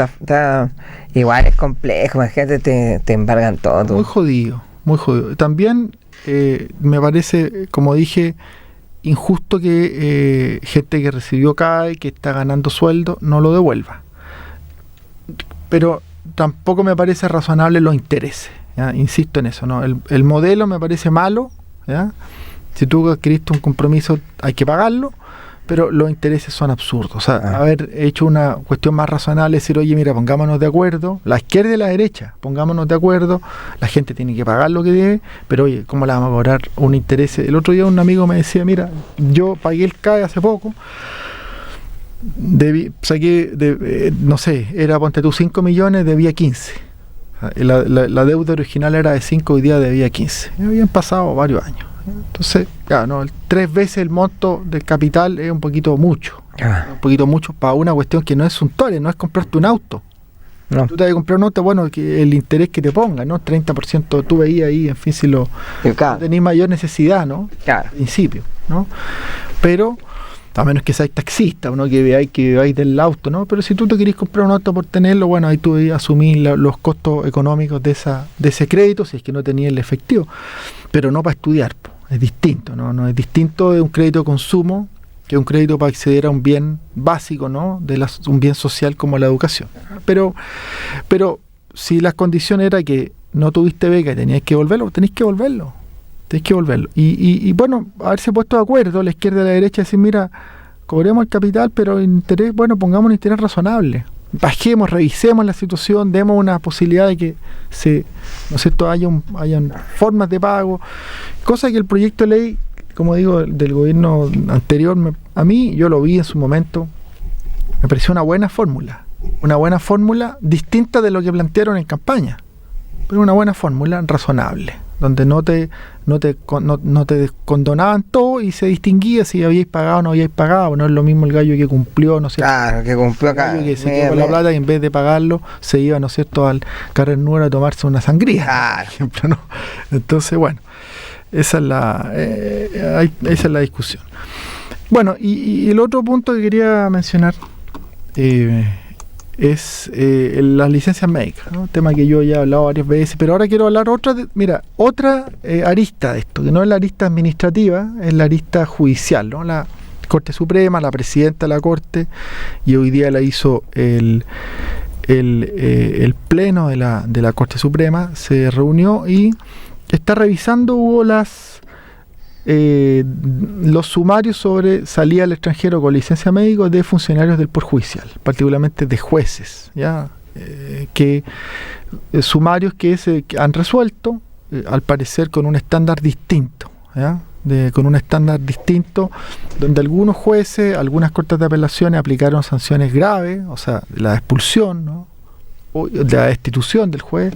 igual es complejo, imagínate, te embargan todo. Muy jodido, muy jodido. También me parece, como dije, injusto que gente que recibió CAE, que está ganando sueldo, no lo devuelva. Pero tampoco me parece razonable los intereses. ¿Ya? Insisto en eso, ¿no? El modelo me parece malo, ¿ya? Si tú adquiriste un compromiso hay que pagarlo, pero los intereses son absurdos. O sea, haber hecho una cuestión más razonable, decir, oye, mira, pongámonos de acuerdo, la izquierda y la derecha, pongámonos de acuerdo, la gente tiene que pagar lo que debe, pero oye, ¿cómo la vamos a cobrar un interés? El otro día un amigo me decía, mira, yo pagué el CAE hace poco, no sé, era, ponte tú, 5 millones, debía 15. La deuda original era de 5, hoy día debía 15. Habían pasado varios años. Entonces, claro, no, 3 veces el monto del capital es un poquito mucho. Un poquito mucho para una cuestión que no es suntuaria, no es comprarte un auto. No. Tú te vas a comprar un auto, bueno, que el interés que te ponga, ¿no? 30% tú veías ahí, en fin, si no tenés mayor necesidad, ¿no? Claro. Al principio, ¿no? Pero a menos que seas taxista, ¿no?, que veáis del auto, ¿no? Pero si tú te querés comprar un auto por tenerlo, bueno, ahí tú asumís los costos económicos de ese crédito, si es que no tenías el efectivo, pero no para estudiar, es distinto, ¿no? Es distinto de un crédito de consumo que un crédito para acceder a un bien básico, ¿no?, un bien social como la educación. Pero si la condición era que no tuviste beca y tenías que devolverlo, tenés que devolverlo. Y bueno, haberse puesto de acuerdo la izquierda y la derecha, decir, mira, cobremos el capital, pero el interés, bueno, pongamos un interés razonable. Bajemos, revisemos la situación, demos una posibilidad de que ¿no es cierto?, hayan formas de pago, cosa que el proyecto de ley, como digo, del gobierno anterior, a mí, yo lo vi en su momento, me pareció una buena fórmula distinta de lo que plantearon en campaña, pero una buena fórmula razonable, donde no te condonaban todo y se distinguía si habíais pagado o no habíais pagado. No es lo mismo el gallo que cumplió, ¿no es cierto? Claro, que cumplió acá. El gallo que se quedó con la plata y en vez de pagarlo se iba, ¿no es cierto?, al Carrernura a tomarse una sangría, por ejemplo, ¿no? Entonces, bueno, esa es la discusión. Bueno, y el otro punto que quería mencionar es las licencias médicas, ¿no? Tema que yo ya he hablado varias veces, pero ahora quiero hablar otra arista de esto, que no es la arista administrativa, es la arista judicial, ¿no? La Corte Suprema, la presidenta de la Corte, y hoy día la hizo el pleno de la Corte Suprema, se reunió y está revisando los sumarios sobre salida al extranjero con licencia médica de funcionarios del Poder Judicial, particularmente de jueces, ¿ya? Sumarios que se han resuelto, al parecer con un estándar distinto, ¿ya? con un estándar distinto, donde algunos jueces, algunas cortes de apelaciones aplicaron sanciones graves, o sea, la expulsión, ¿no? O de la destitución del juez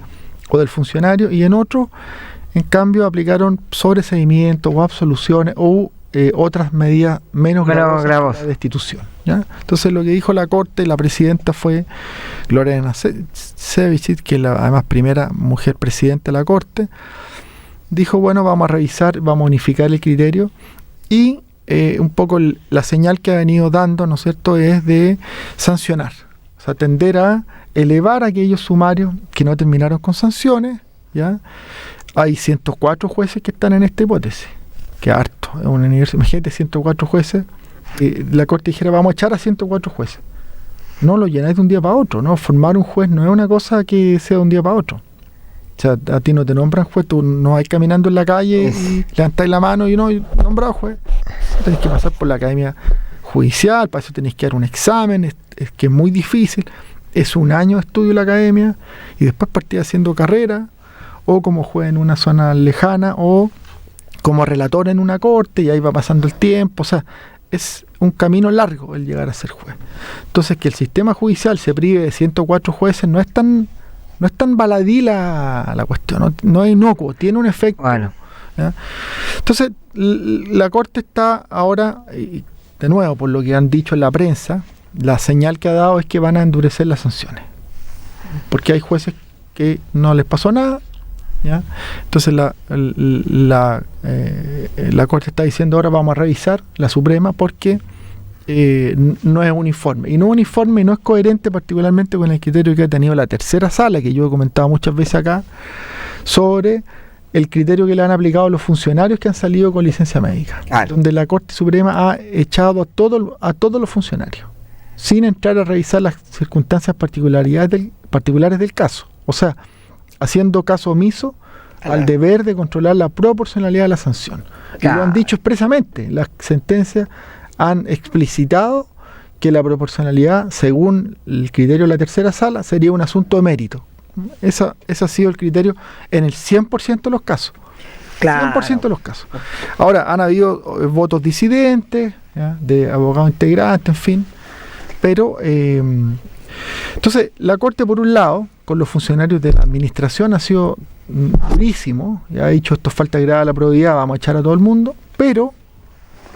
o del funcionario, y en otros, en cambio, aplicaron sobreseimientos o absoluciones o otras medidas menos gravosas que la destitución, ¿ya? Entonces lo que dijo la Corte, la presidenta fue Lorena Cevic, que es además primera mujer presidenta de la Corte, dijo, bueno, vamos a revisar, vamos a unificar el criterio, y un poco la señal que ha venido dando, ¿no es cierto?, es de sancionar, o sea, tender a elevar aquellos sumarios que no terminaron con sanciones, ¿ya? Hay 104 jueces que están en esta hipótesis, que harto, es una universidad, imagínate 104 jueces, la Corte dijera, vamos a echar a 104 jueces. No lo llenáis de un día para otro, ¿no? Formar un juez no es una cosa que sea de un día para otro. O sea, a ti no te nombran juez, tú no vas caminando en la calle y levantáis la mano y no, nombrado juez. Tenés que pasar por la academia judicial, para eso tenés que dar un examen, es que es muy difícil, es un año de estudio en la academia, y después partís haciendo carrera, o como juez en una zona lejana, o como relator en una corte, y ahí va pasando el tiempo. O sea, es un camino largo el llegar a ser juez. Entonces, que el sistema judicial se prive de 104 jueces no es tan baladí la cuestión, no es inocuo, tiene un efecto. Bueno. ¿Ya? Entonces, la Corte está ahora, de nuevo, por lo que han dicho en la prensa, la señal que ha dado es que van a endurecer las sanciones, porque hay jueces que no les pasó nada, ¿ya? Entonces la Corte está diciendo, ahora vamos a revisar, la Suprema, porque no es uniforme, y no es coherente particularmente con el criterio que ha tenido la tercera sala, que yo he comentado muchas veces acá, sobre el criterio que le han aplicado a los funcionarios que han salido con licencia médica, donde la Corte Suprema ha echado a todos los funcionarios, sin entrar a revisar las circunstancias particulares del caso, o sea, haciendo caso omiso al deber de controlar la proporcionalidad de la sanción. Y lo han dicho expresamente, las sentencias han explicitado que la proporcionalidad, según el criterio de la tercera sala, sería un asunto de mérito. Ese ha sido el criterio en el 100% de los casos. Claro. 100% de los casos. Ahora, han habido votos disidentes, ¿ya?, de abogados integrantes, en fin. Pero, entonces, la Corte, por un lado, con los funcionarios de la administración ha sido durísimo, ya ha dicho, esto es falta grave a la probidad, vamos a echar a todo el mundo, pero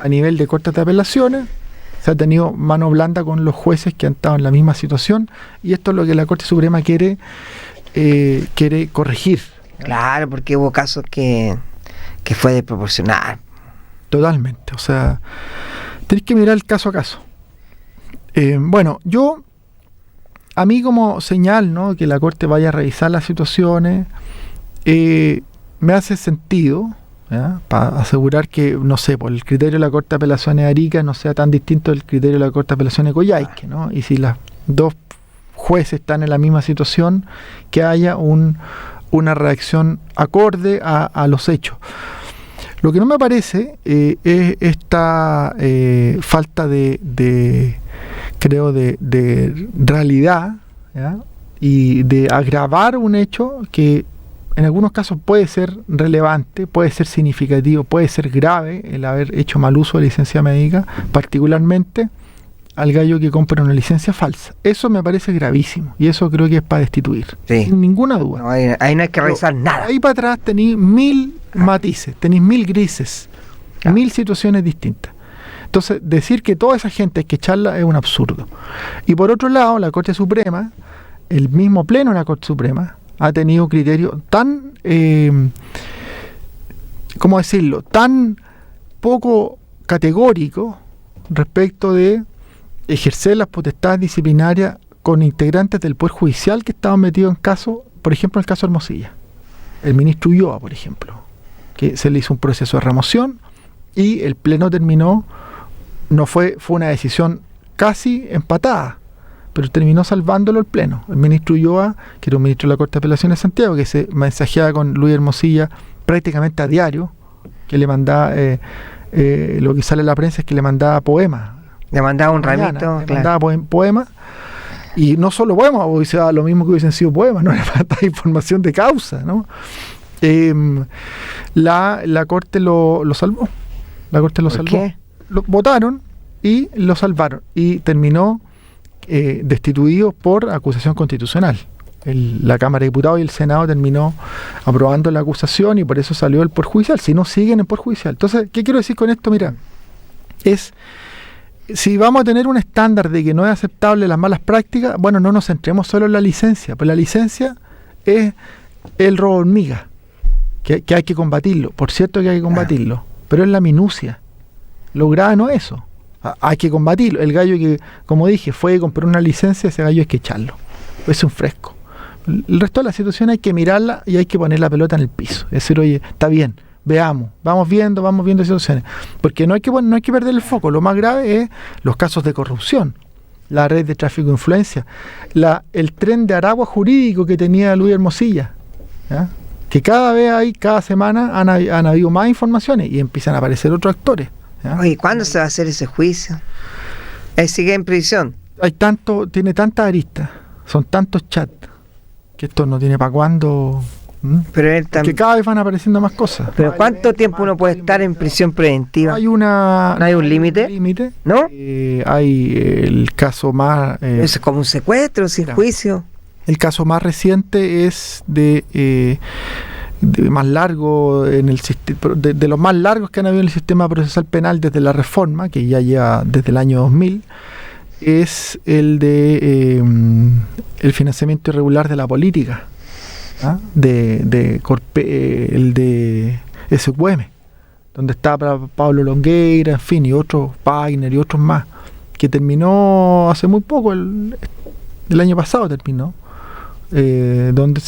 a nivel de cortes de apelaciones se ha tenido mano blanda con los jueces que han estado en la misma situación, y esto es lo que la Corte Suprema quiere corregir. Claro, porque hubo casos que fue desproporcional. Totalmente, o sea, tenéis que mirar el caso a caso. Bueno, a mí como señal, ¿no?, que la Corte vaya a revisar las situaciones, me hace sentido, ¿ya?, para asegurar que, no sé, por el criterio de la Corte de Apelaciones de Arica no sea tan distinto del criterio de la Corte de Apelaciones de Coyhaique, ¿no? Y si las dos jueces están en la misma situación, que haya una reacción acorde a los hechos. Lo que no me parece es esta falta de realidad, ¿ya?, y de agravar un hecho que en algunos casos puede ser relevante, puede ser significativo, puede ser grave el haber hecho mal uso de licencia médica, particularmente al gallo que compra una licencia falsa. Eso me parece gravísimo, y eso creo que es para destituir, sin ninguna duda. No, ahí no hay que revisar nada. Ahí para atrás tenéis 1000 matices, tenéis 1000 grises, 1000 situaciones distintas. Entonces, decir que toda esa gente hay que echarla es un absurdo. Y por otro lado, la Corte Suprema, el mismo pleno de la Corte Suprema, ha tenido criterios tan, ¿cómo decirlo?, tan poco categóricos respecto de ejercer las potestades disciplinarias con integrantes del Poder Judicial que estaban metidos en casos, por ejemplo, el caso Hermosilla. El ministro Ulloa, por ejemplo, que se le hizo un proceso de remoción y el pleno terminó, fue una decisión casi empatada, pero terminó salvándolo el pleno. El ministro Ulloa, que era un ministro de la Corte de Apelaciones de Santiago, que se mensajeaba con Luis Hermosilla prácticamente a diario, que le mandaba, lo que sale en la prensa es que le mandaba poemas. Le mandaba un ramito, le mandaba poemas, y no solo poemas, lo mismo que hubiesen sido poemas, no era para dar información de causa, ¿no? La Corte lo salvó. La Corte lo ¿Por salvó. qué? Lo votaron y lo salvaron. Y terminó destituido por acusación constitucional. La Cámara de Diputados y el Senado terminó aprobando la acusación y por eso salió el poder judicial. Si no, siguen en poder judicial. Entonces, ¿qué quiero decir con esto? Mira, si vamos a tener un estándar de que no es aceptable las malas prácticas, bueno, no nos centremos solo en la licencia, pues la licencia es el robo hormiga, que hay que combatirlo, por cierto que hay que combatirlo, pero es la minucia, lo grave no es eso, hay que combatirlo. El gallo que, como dije, fue y compró una licencia, ese gallo hay que echarlo, es un fresco. El resto de la situación hay que mirarla y hay que poner la pelota en el piso, es decir, oye, está bien, veamos, vamos viendo situaciones, porque no hay que perder el foco. Lo más grave es los casos de corrupción, la red de tráfico de influencia, el tren de Aragua jurídico que tenía Luis Hermosilla, ¿ya? Que cada semana han habido más informaciones y empiezan a aparecer otros actores, ¿ya? Oye, ¿cuándo se va a hacer ese juicio? Él sigue en prisión. Tiene tantas aristas, son tantos chats, que esto no tiene para cuándo. Pero él que cada vez van apareciendo más cosas. ¿Pero cuánto tiempo uno puede estar en prisión preventiva? ¿No hay un límite? ¿No? Hay el caso más... Eso es como un secuestro sin juicio. El caso más reciente es de más largo en el de los más largos que han habido en el sistema procesal penal desde la reforma, que ya lleva desde el año 2000, es el de el financiamiento irregular de la política. El de SQM, donde estaba Pablo Longueira, en fin, y otros, Wagner y otros más, que terminó hace muy poco, el año pasado terminó, donde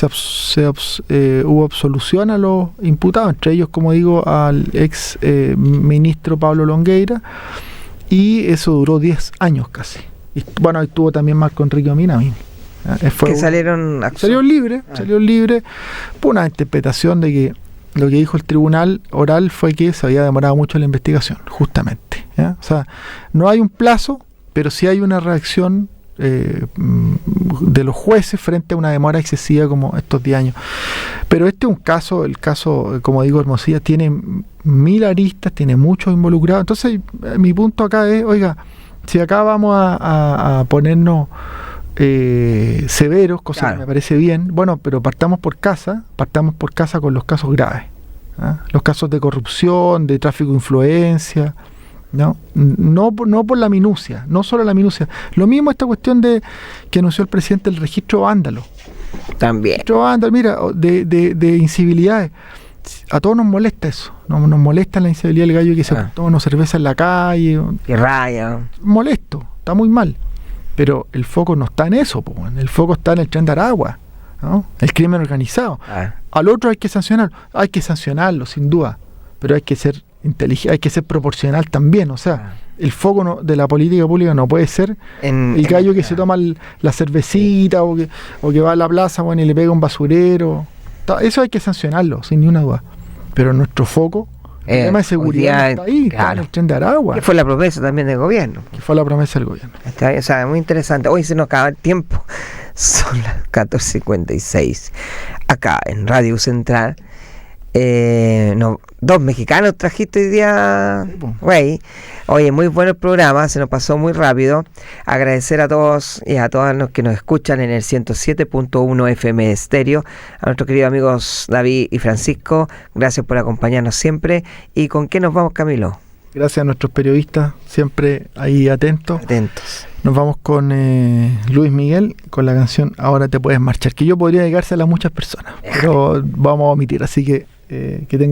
hubo absolución a los imputados, entre ellos, como digo, al ex ministro Pablo Longueira, y eso duró 10 años casi. Y, bueno, ahí estuvo también Marco Enrique Ominami. Que salieron libre por una interpretación de que lo que dijo el tribunal oral fue que se había demorado mucho la investigación, justamente, ¿ya? O sea, no hay un plazo, pero sí hay una reacción de los jueces frente a una demora excesiva como estos 10 años. Pero el caso, como digo, Hermosilla, tiene 1000 aristas, tiene muchos involucrados. Entonces, mi punto acá es, oiga, si acá vamos a ponernos severos, cosa claro, que me parece bien, bueno, pero partamos por casa con los casos graves, ¿ah? Los casos de corrupción, de tráfico de influencia, no por la minucia, no solo la minucia. Lo mismo esta cuestión que anunció el presidente, el registro vándalo. También. Registro vándalo, mira, de incivilidades. A todos nos molesta eso, nos molesta la incivilidad del gallo que se toma una cerveza en la calle. Que raya. Molesto, está muy mal. Pero el foco no está en eso, el foco está en el tren de Aragua, ¿no? El crimen organizado. Al otro hay que sancionarlo sin duda, pero hay que ser inteligente, hay que ser proporcional también, o sea, el foco de la política pública no puede ser el gallo que se toma la cervecita o que va a la plaza, bueno, y le pega un basurero. Eso hay que sancionarlo, sin ninguna duda, pero nuestro foco, el tema de seguridad está ahí, está en el tren de Aragua. Que fue la promesa también del gobierno. O sea, muy interesante. Hoy se nos acaba el tiempo. Son las 14:56. Acá en Radio Central. Dos mexicanos trajiste hoy día, güey. Oye, muy bueno el programa, se nos pasó muy rápido. Agradecer a todos y a todas los que nos escuchan en el 107.1 FM de Estéreo, a nuestros queridos amigos David y Francisco, gracias por acompañarnos siempre. ¿Y con qué nos vamos, Camilo? Gracias a nuestros periodistas, siempre ahí atentos. Nos vamos con Luis Miguel, con la canción Ahora te puedes marchar, que yo podría dedicársela a muchas personas, pero vamos a omitir, así que tengan